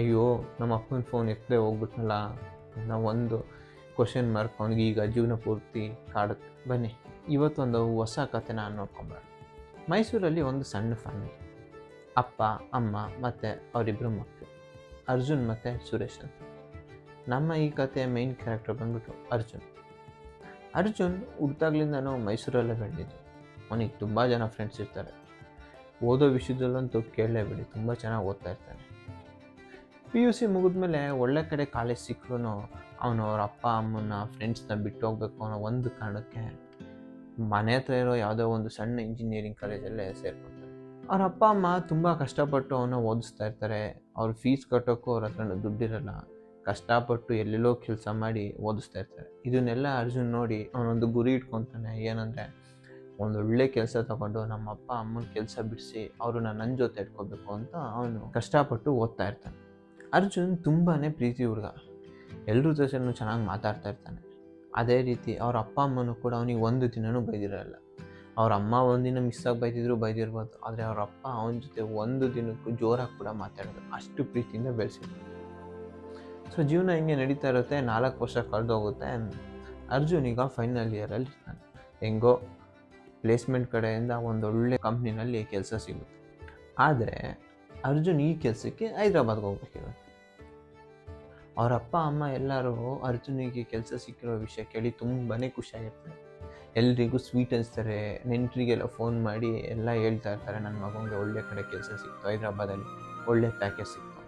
ಅಯ್ಯೋ ನಮ್ಮ ಅಪ್ಪನ ಫೋನ್ ಎತ್ತಲೇ ಹೋಗ್ಬಿಟ್ನಲ್ಲ ಅನ್ನೋ ಒಂದು ಕ್ವಶನ್ ಮಾರ್ಕ್ ಅವ್ನಿಗೆ ಈಗ ಜೀವನ ಪೂರ್ತಿ ಕಾಡುತ್ತೆ. ಬನ್ನಿ ಇವತ್ತೊಂದು ಹೊಸ ಕಥೆನ ನೋಡ್ಕೊಂಬರೋಣ. ಮೈಸೂರಲ್ಲಿ ಒಂದು ಸಣ್ಣ ಫ್ಯಾಮಿಲಿ, ಅಪ್ಪ ಅಮ್ಮ ಮತ್ತು ಅವರಿಬ್ಬರು ಮಕ್ಕಳು, ಅರ್ಜುನ್ ಮತ್ತು ಸುರೇಶ್ ಅಂತ. ನಮ್ಮ ಈ ಕಥೆಯ ಮೇನ್ ಕ್ಯಾರೆಕ್ಟರ್ ಬಂದ್ಬಿಟ್ಟು ಅರ್ಜುನ್. ಅರ್ಜುನ್ ಹುಡ್ತಾಗ್ಲಿಂದನೂ ಮೈಸೂರಲ್ಲೇ ಬೆಳೆದಿದ್ದು. ಅವನಿಗೆ ತುಂಬ ಜನ ಫ್ರೆಂಡ್ಸ್ ಇರ್ತಾರೆ. ಓದೋ ವಿಷಯದಲ್ಲಂತೂ ಕೇಳಲೇಬೇಡಿ, ತುಂಬ ಚೆನ್ನಾಗಿ ಓದ್ತಾ ಇರ್ತಾನೆ. PUC ಮುಗಿದ್ಮೇಲೆ ಒಳ್ಳೆ ಕಡೆ ಕಾಲೇಜ್ ಸಿಕ್ಕರೂ ಅವನು ಅವ್ರ ಅಪ್ಪ ಅಮ್ಮನ ಫ್ರೆಂಡ್ಸ್ನ ಬಿಟ್ಟು ಹೋಗ್ಬೇಕು ಅನ್ನೋ ಒಂದು ಕಾರಣಕ್ಕೆ ಮನೆ ಹತ್ರ ಇರೋ ಯಾವುದೋ ಒಂದು ಸಣ್ಣ ಇಂಜಿನಿಯರಿಂಗ್ ಕಾಲೇಜಲ್ಲೇ ಸೇರ್ಕೊಳ್ತಾನೆ. ಅವ್ರ ಅಪ್ಪ ಅಮ್ಮ ತುಂಬ ಕಷ್ಟಪಟ್ಟು ಅವನ್ನ ಓದಿಸ್ತಾ ಇರ್ತಾರೆ. ಅವ್ರ ಫೀಸ್ ಕಟ್ಟೋಕ್ಕೂ ಅವ್ರ ಹತ್ರ ದುಡ್ಡಿರಲ್ಲ. ಕಷ್ಟಪಟ್ಟು ಎಲ್ಲೆಲ್ಲೋ ಕೆಲಸ ಮಾಡಿ ಓದಿಸ್ತಾ ಇರ್ತಾರೆ. ಇದನ್ನೆಲ್ಲ ಅರ್ಜುನ್ ನೋಡಿ ಅವನೊಂದು ಗುರಿ ಇಟ್ಕೊತಾನೆ. ಏನಂದರೆ ಒಂದೊಳ್ಳೆ ಕೆಲಸ ತಗೊಂಡು ನಮ್ಮ ಅಪ್ಪ ಅಮ್ಮನ ಕೆಲಸ ಬಿಡಿಸಿ ಅವ್ರನ್ನ ನನ್ನ ಜೊತೆ ಇಟ್ಕೋಬೇಕು ಅಂತ ಅವನು ಕಷ್ಟಪಟ್ಟು ಓದ್ತಾ ಇರ್ತಾನೆ. ಅರ್ಜುನ್ ತುಂಬಾ ಪ್ರೀತಿ ಹುಡುಗ. ಎಲ್ಲರ ಜೊತೆನೂ ಚೆನ್ನಾಗಿ ಮಾತಾಡ್ತಾ ಇರ್ತಾನೆ. ಅದೇ ರೀತಿ ಅವ್ರ ಅಪ್ಪ ಅಮ್ಮನೂ ಕೂಡ ಅವನಿಗೆ ಒಂದು ದಿನವೂ ಬೈದಿರಲ್ಲ. ಅವ್ರ ಅಮ್ಮ ಒಂದಿನ ಮಿಸ್ಸಾಗಿ ಬೈದಿರ್ಬೋದು, ಆದರೆ ಅವ್ರ ಅಪ್ಪ ಅವನ ಜೊತೆ ಒಂದು ದಿನಕ್ಕೂ ಜೋರಾಗಿ ಕೂಡ ಮಾತಾಡೋದು, ಅಷ್ಟು ಪ್ರೀತಿಯಿಂದ ಬೆಳೆಸಿದ್ರು. ಸೊ ಜೀವನ ಹಿಂಗೆ ನಡೀತಾ ಇರುತ್ತೆ. 4 ವರ್ಷ ಕಳೆದೋಗುತ್ತೆ. ಅರ್ಜುನ್ ಈಗ ಫೈನಲ್ ಇಯರಲ್ಲಿ ಇರ್ತಾನೆ. ಹೆಂಗೋ ಪ್ಲೇಸ್ಮೆಂಟ್ ಕಡೆಯಿಂದ ಒಂದೊಳ್ಳೆ ಕಂಪ್ನಿನಲ್ಲಿ ಕೆಲಸ ಸಿಗುತ್ತೆ. ಆದರೆ ಅರ್ಜುನ್ ಈ ಕೆಲಸಕ್ಕೆ ಹೈದ್ರಾಬಾದ್ಗೆ ಹೋಗ್ಬೇಕಿರುತ್ತೆ. ಅವ್ರ ಅಪ್ಪ ಅಮ್ಮ ಎಲ್ಲರೂ ಅರ್ಜುನಿಗೆ ಕೆಲಸ ಸಿಕ್ಕಿರೋ ವಿಷಯ ಕೇಳಿ ತುಂಬಾ ಖುಷಿಯಾಗಿರ್ತಾರೆ. ಎಲ್ರಿಗೂ ಸ್ವೀಟ್ ಅನಿಸ್ತಾರೆ. ನೆಂಟರಿಗೆಲ್ಲ ಫೋನ್ ಮಾಡಿ ಎಲ್ಲ ಹೇಳ್ತಾ ಇರ್ತಾರೆ, ನನ್ನ ಮಗನಿಗೆ ಒಳ್ಳೆ ಕಡೆ ಕೆಲಸ ಸಿಕ್ತು, ಹೈದ್ರಾಬಾದಲ್ಲಿ ಒಳ್ಳೆ ಪ್ಯಾಕೇಜ್ ಸಿಕ್ತು.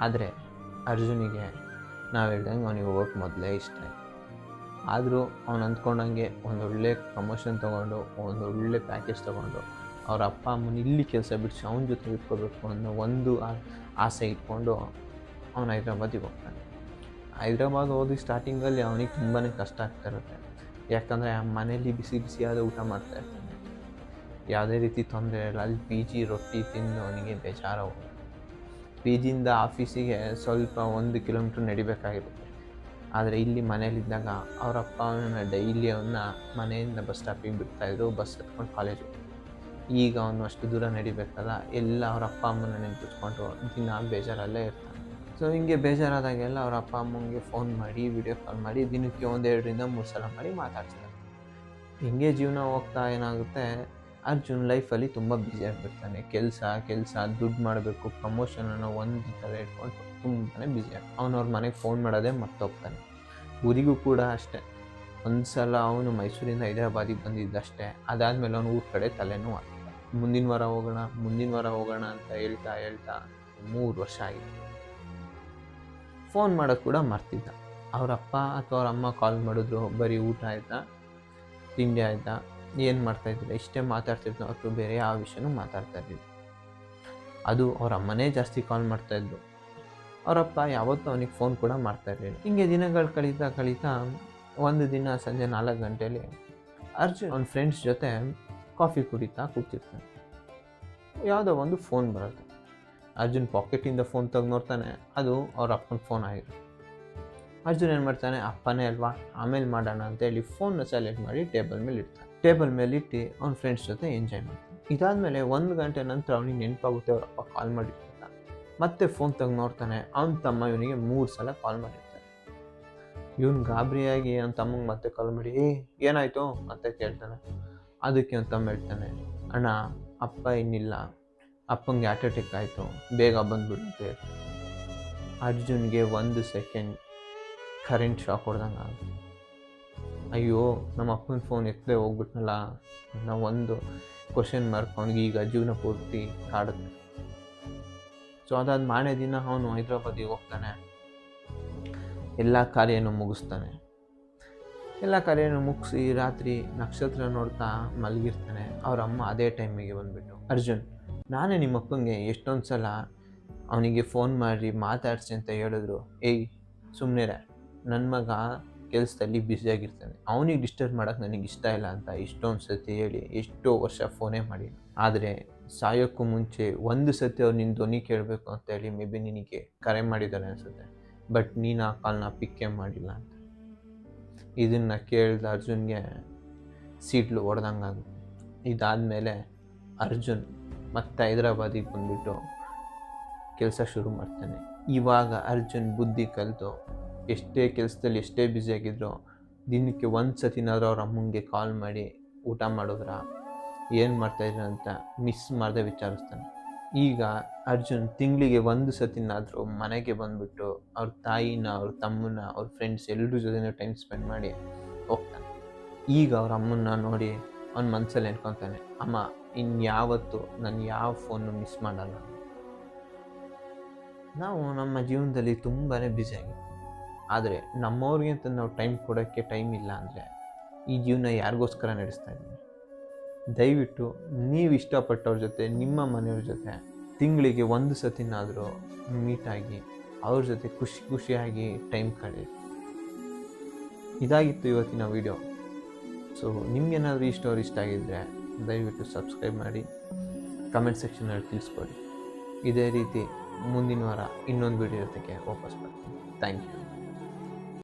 ಆದರೆ ಅರ್ಜುನಿಗೆ ನಾವು ಹೇಳ್ದಂಗೆ ಅವನಿಗೆ ಹೋಗೋಕ್ಕೆ ಮೊದಲೇ ಇಷ್ಟ ಆಯಿತು. ಆದರೂ ಅವನು ಅಂದ್ಕೊಂಡಂಗೆ ಒಂದೊಳ್ಳೆ ಪ್ರಮೋಷನ್ ತೊಗೊಂಡು ಒಂದೊಳ್ಳೆ ಪ್ಯಾಕೇಜ್ ತೊಗೊಂಡು ಅವ್ರ ಅಪ್ಪ ಅಮ್ಮನ ಇಲ್ಲಿ ಕೆಲಸ ಬಿಡಿಸಿ ಅವನ ಜೊತೆ ಇಟ್ಕೋಬೇಕು ಅನ್ನೋ ಒಂದು ಆಸೆ ಇಟ್ಕೊಂಡು ಅವನು ಹೈದ್ರಾಬಾದಿಗೆ ಹೋಗ್ತಾನೆ. ಹೈದ್ರಾಬಾದ್ ಹೋಗಿ ಸ್ಟಾರ್ಟಿಂಗಲ್ಲಿ ಅವನಿಗೆ ತುಂಬಾ ಕಷ್ಟ ಆಗ್ತಾ ಇರುತ್ತೆ. ಯಾಕಂದರೆ ಮನೇಲಿ ಬಿಸಿ ಬಿಸಿಯಾದ ಊಟ ಮಾಡ್ತಾ ಇರ್ತಾನೆ. ಯಾವುದೇ ರೀತಿ ತೊಂದರೆ ಇಲ್ಲ. ಅಲ್ಲಿ PG ರೊಟ್ಟಿ ತಿಂದು ಅವನಿಗೆ ಬೇಜಾರು. PGಯಿಂದ ಆಫೀಸಿಗೆ ಸ್ವಲ್ಪ 1 ಕಿಲೋಮೀಟ್ರ್ ನಡಿಬೇಕಾಗಿರುತ್ತೆ. ಆದರೆ ಇಲ್ಲಿ ಮನೇಲಿದ್ದಾಗ ಅವ್ರ ಅಪ್ಪ ಅವನ ಡೈಲಿ ಅವನ್ನ ಮನೆಯಿಂದ ಬಸ್ ಸ್ಟಾಪಿಗೆ ಬಿಡ್ತಾಯಿದ್ರು. ಬಸ್ ಹತ್ಕೊಂಡು ಕಾಲೇಜ್ ಹೋಗ್ತಾನೆ. ಈಗ ಅವನು ಅಷ್ಟು ದೂರ ನಡಿಬೇಕಲ್ಲ, ಎಲ್ಲ ಅವ್ರ ಅಪ್ಪ ಅಮ್ಮನ ನೆನಪಿಸ್ಕೊಂಡು ದಿನ ಬೇಜಾರಲ್ಲೇ ಇರ್ತಾನೆ. ಸೊ ಹಿಂಗೆ ಬೇಜಾರಾದಾಗೆಲ್ಲ ಅವ್ರ ಅಪ್ಪ ಅಮ್ಮನಿಗೆ ಫೋನ್ ಮಾಡಿ ವಿಡಿಯೋ ಕಾಲ್ ಮಾಡಿ ದಿನಕ್ಕೆ 1-2-3 ಸಲ ಮಾಡಿ ಮಾತಾಡ್ತಾರೆ. ಹಿಂಗೆ ಜೀವನ ಹೋಗ್ತಾ ಏನಾಗುತ್ತೆ, ಅರ್ಜುನ್ ಲೈಫಲ್ಲಿ ತುಂಬ ಬ್ಯುಸಿ ಆಗಿಬಿಡ್ತಾನೆ. ಕೆಲಸ ದುಡ್ಡು ಮಾಡಬೇಕು, ಪ್ರಮೋಷನ್ ಅನ್ನೋ ಒಂದು ಥರ ಇಟ್ಕೊಂಡು ತುಂಬಾ ಬ್ಯುಸಿ ಆಗ್ತಾನೆ. ಅವನವ್ರ ಮನೆಗೆ ಫೋನ್ ಮಾಡೋದೇ ಮರ್ತೋಗ್ತಾನೆ. ಊರಿಗೂ ಕೂಡ ಅಷ್ಟೇ. ಒಂದು ಸಲ ಅವನು ಮೈಸೂರಿಂದ ಹೈದ್ರಾಬಾದಿಗೆ ಬಂದಿದ್ದಷ್ಟೇ. ಅದಾದಮೇಲೆ ಅವನು ಊರ ಕಡೆ ತಲೆನೂ ಆಗ್ತಾನೆ. ಮುಂದಿನ ವಾರ ಹೋಗೋಣ ಅಂತ ಹೇಳ್ತಾ 3 ವರ್ಷ ಆಗಿದೆ. ಫೋನ್ ಮಾಡೋದು ಕೂಡ ಮರ್ತಿದ್ದ. ಅವರಪ್ಪ ಅಥವಾ ಅವ್ರ ಅಮ್ಮ ಕಾಲ್ ಮಾಡಿದ್ರು, ಬರೀ ಊಟ ಆಯಿತಾ, ತಿಂಡಿ ಆಯಿತಾ, ಏನು ಮಾಡ್ತಾಯಿದ್ದಿಲ್ಲ, ಇಷ್ಟೇ ಮಾತಾಡ್ತಿದ್ರು. ಅಥವಾ ಬೇರೆ ಯಾವ ವಿಷಯನೂ ಮಾತಾಡ್ತಾ ಇರಲಿಲ್ಲ. ಅದು ಅವ್ರ ಅಮ್ಮನೇ ಜಾಸ್ತಿ ಕಾಲ್ ಮಾಡ್ತಾಯಿದ್ರು. ಅವರಪ್ಪ ಯಾವತ್ತೂ ಅವನಿಗೆ ಫೋನ್ ಕೂಡ ಮಾಡ್ತಾ ಇರಲಿಲ್ಲ. ಹಿಂಗೆ ದಿನಗಳು ಕಳೀತಾ ಒಂದು ದಿನ ಸಂಜೆ 4 ಗಂಟೆಯಲ್ಲಿ ಅರ್ಜುನ್ ಅವನ ಫ್ರೆಂಡ್ಸ್ ಜೊತೆ ಕಾಫಿ ಕುಡಿತಾ ಕೂತಿರ್ತಾನೆ. ಯಾವುದೋ ಒಂದು ಫೋನ್ ಬರುತ್ತೆ. ಅರ್ಜುನ್ ಪಾಕೆಟಿಂದ ಫೋನ್ ತೆಗೆದು ನೋಡ್ತಾನೆ. ಅದು ಅವ್ರ ಅಪ್ಪನ ಫೋನ್ ಆಗಿರುತ್ತೆ. ಅರ್ಜುನ್ ಏನು ಮಾಡ್ತಾನೆ, ಅಪ್ಪನೇ ಅಲ್ವಾ ಆಮೇಲೆ ಮಾಡೋಣ ಅಂತೇಳಿ ಫೋನ್ನ ಸೈಲೆಂಟ್ ಮಾಡಿ ಟೇಬಲ್ ಮೇಲೆ ಇಡ್ತಾನೆ. ಟೇಬಲ್ ಮೇಲೆ ಇಟ್ಟು ಅವ್ನ ಫ್ರೆಂಡ್ಸ್ ಜೊತೆ ಎಂಜಾಯ್ ಮಾಡ್ತಾನೆ. ಇದಾದಮೇಲೆ 1 ಗಂಟೆ ನಂತರ ಅವನಿಗೆ ನೆನಪಾಗುತ್ತೆ ಅವ್ರ ಅಪ್ಪ ಕಾಲ್ ಮಾಡಿರ್ತಾನೆ. ಮತ್ತೆ ಫೋನ್ ತೆಗೆದು ನೋಡ್ತಾನೆ. ಅವನ ತಮ್ಮ ಇವನಿಗೆ 3 ಸಲ ಕಾಲ್ ಮಾಡಿರ್ತಾನೆ. ಇವನು ಗಾಬರಿಯಾಗಿ ಅವನ ತಮ್ಮಂಗೆ ಮತ್ತೆ ಕಾಲ್ ಮಾಡಿ ಏನಾಯಿತು ಅಂತ ಕೇಳ್ತಾನೆ. ಅದಕ್ಕೆ ಅವನ ತಮ್ಮ ಹೇಳ್ತಾನೆ, ಅಣ್ಣ ಅಪ್ಪ ಇನ್ನಿಲ್ಲ, ಅಪ್ಪಂಗೆ ಹಾರ್ಟ್ ಅಟ್ಯಾಕ್ ಆಯಿತು, ಬೇಗ ಬಂದುಬಿಡುತ್ತೆ. ಅರ್ಜುನ್ಗೆ 1 ಸೆಕೆಂಡ್ ಕರೆಂಟ್ ಶಾಕ್ ಹೊಡೆದಂಗೆ ಆಗುತ್ತೆ. ಅಯ್ಯೋ ನಮ್ಮ ಅಪ್ಪನ ಫೋನ್ ಎತ್ತಲೇ ಹೋಗ್ಬಿಟ್ನಲ್ಲ ಅನ್ನೋ ಒಂದು ಕ್ವಶನ್ ಮಾರ್ಕ್ ಅವನಿಗೆ ಈಗ ಜೀವನ ಪೂರ್ತಿ ಕಾಡುತ್ತೆ. ಸೊ ಅದಾದ ಮಾರನೇ ದಿನ ಅವನು ಹೈದ್ರಾಬಾದಿಗೆ ಹೋಗ್ತಾನೆ. ಎಲ್ಲ ಕಾರ್ಯನೂ ಮುಗಿಸಿ ರಾತ್ರಿ ನಕ್ಷತ್ರ ನೋಡ್ತಾ ಮಲಗಿರ್ತಾನೆ. ಅವ್ರ ಅಮ್ಮ ಅದೇ ಟೈಮಿಗೆ ಬಂದುಬಿಟ್ಟು, ಅರ್ಜುನ್ ನಾನೇ ನಿಮ್ಮ ಅಪ್ಪಂಗೆ ಎಷ್ಟೊಂದು ಸಲ ಅವನಿಗೆ ಫೋನ್ ಮಾಡಿ ಮಾತಾಡಿಸಿ ಅಂತ ಹೇಳಿದ್ರು, ಸುಮ್ಮನೆ ನನ್ನ ಮಗ ಕೆಲಸದಲ್ಲಿ ಬ್ಯುಸಿಯಾಗಿರ್ತಾನೆ, ಅವನಿಗೆ ಡಿಸ್ಟರ್ಬ್ ಮಾಡೋಕ್ಕೆ ನನಗೆ ಇಷ್ಟ ಇಲ್ಲ ಅಂತ ಇಷ್ಟೊಂದು ಸತಿ ಹೇಳಿ ಎಷ್ಟೋ ವರ್ಷ ಫೋನೇ ಮಾಡಿ. ಆದರೆ ಸಾಯೋಕ್ಕೂ ಮುಂಚೆ 1 ಸತಿ ಅವ್ರು ನಿನ್ನ ಧ್ವನಿ ಕೇಳಬೇಕು ಅಂತೇಳಿ ಮೇ ಬಿ ನಿನಗೆ ಕರೆ ಮಾಡಿದ್ದಾರೆ ಅನಿಸುತ್ತೆ, ಬಟ್ ನೀನು ಆ ಕಾಲ್ನ ಪಿಕ್ಕೇ ಮಾಡಿಲ್ಲ ಅಂತ. ಇದನ್ನು ಕೇಳಿದ ಅರ್ಜುನ್ಗೆ ಸೀಟ್ಲು ಹೊಡೆದಂಗಾಗುತ್ತೆ. ಇದಾದಮೇಲೆ ಅರ್ಜುನ್ ಮತ್ತೆ ಹೈದ್ರಾಬಾದಿಗೆ ಬಂದುಬಿಟ್ಟು ಕೆಲಸ ಶುರು ಮಾಡ್ತಾನೆ. ಇವಾಗ ಅರ್ಜುನ್ ಬುದ್ಧಿ ಕಲಿತು ಎಷ್ಟೇ ಕೆಲಸದಲ್ಲಿ ಎಷ್ಟೇ ಬ್ಯುಸಿಯಾಗಿದ್ರು ದಿನಕ್ಕೆ ಒಂದು ಸತಿನಾದರೂ ಅವ್ರ ಅಮ್ಮಂಗೆ ಕಾಲ್ ಮಾಡಿ ಊಟ ಮಾಡಿದ್ರ, ಏನು ಮಾಡ್ತಾಯಿದ್ರು ಅಂತ ಮಿಸ್ ಮಾಡದೆ ವಿಚಾರಿಸ್ತಾನೆ. ಈಗ ಅರ್ಜುನ್ ತಿಂಗಳಿಗೆ ಒಂದು ಸತಿನಾದರೂ ಮನೆಗೆ ಬಂದುಬಿಟ್ಟು ಅವ್ರ ತಾಯಿನ, ಅವ್ರ ತಮ್ಮನ, ಅವ್ರ ಫ್ರೆಂಡ್ಸ್ ಎಲ್ಲರ ಜೊತೆ ಟೈಮ್ ಸ್ಪೆಂಡ್ ಮಾಡಿ ಹೋಗ್ತಾನೆ. ಈಗ ಅವ್ರ ಅಮ್ಮನ್ನ ನೋಡಿ ಅವ್ನ ಮನಸ್ಸಲ್ಲಿ ಎನ್ಕೊತಾನೆ, ಅಮ್ಮ ಇನ್ಯಾವತ್ತು ನಾನು ಯಾವ ಫೋನು ಮಿಸ್ ಮಾಡಲ್ಲ. ನಾವು ನಮ್ಮ ಜೀವನದಲ್ಲಿ ತುಂಬಾ ಬ್ಯುಸಿಯಾಗಿರ್ತೀವಿ, ಆದರೆ ನಮ್ಮವ್ರಿಗೆ ಅಂತ ನಾವು ಟೈಮ್ ಕೊಡೋಕ್ಕೆ ಟೈಮ್ ಇಲ್ಲ ಅಂದರೆ ಈ ಜೀವನ ಯಾರಿಗೋಸ್ಕರ ನಡೆಸ್ತಾ ಇದ್ದೀವಿ? ದಯವಿಟ್ಟು ನೀವು ಇಷ್ಟಪಟ್ಟವ್ರ ಜೊತೆ, ನಿಮ್ಮ ಮನೆಯವ್ರ ಜೊತೆ ತಿಂಗಳಿಗೆ ಒಂದು ಸತಿನಾದರೂ ಮೀಟಾಗಿ ಅವ್ರ ಜೊತೆ ಖುಷಿಯಾಗಿ ಟೈಮ್ ಕಳೆಯಿರಿ. ಇದಾಗಿತ್ತು ಇವತ್ತಿನ ವಿಡಿಯೋ. ಸೊ ನಿಮ್ಗೇನಾದರೂ ಈ ಸ್ಟೋರಿ ಇಷ್ಟ ಆಗಿದ್ದರೆ ದಯವಿಟ್ಟು ಸಬ್ಸ್ಕ್ರೈಬ್ ಮಾಡಿ, ಕಮೆಂಟ್ ಸೆಕ್ಷನಲ್ಲಿ ತಿಳಿಸ್ಕೊಡಿ. ಇದೇ ರೀತಿ ಮುಂದಿನ ವಾರ ಇನ್ನೊಂದು ವಿಡಿಯೋ ಜೊತೆಗೆ ವಾಪಸ್ ಬರ್ತೀನಿ. Thank you.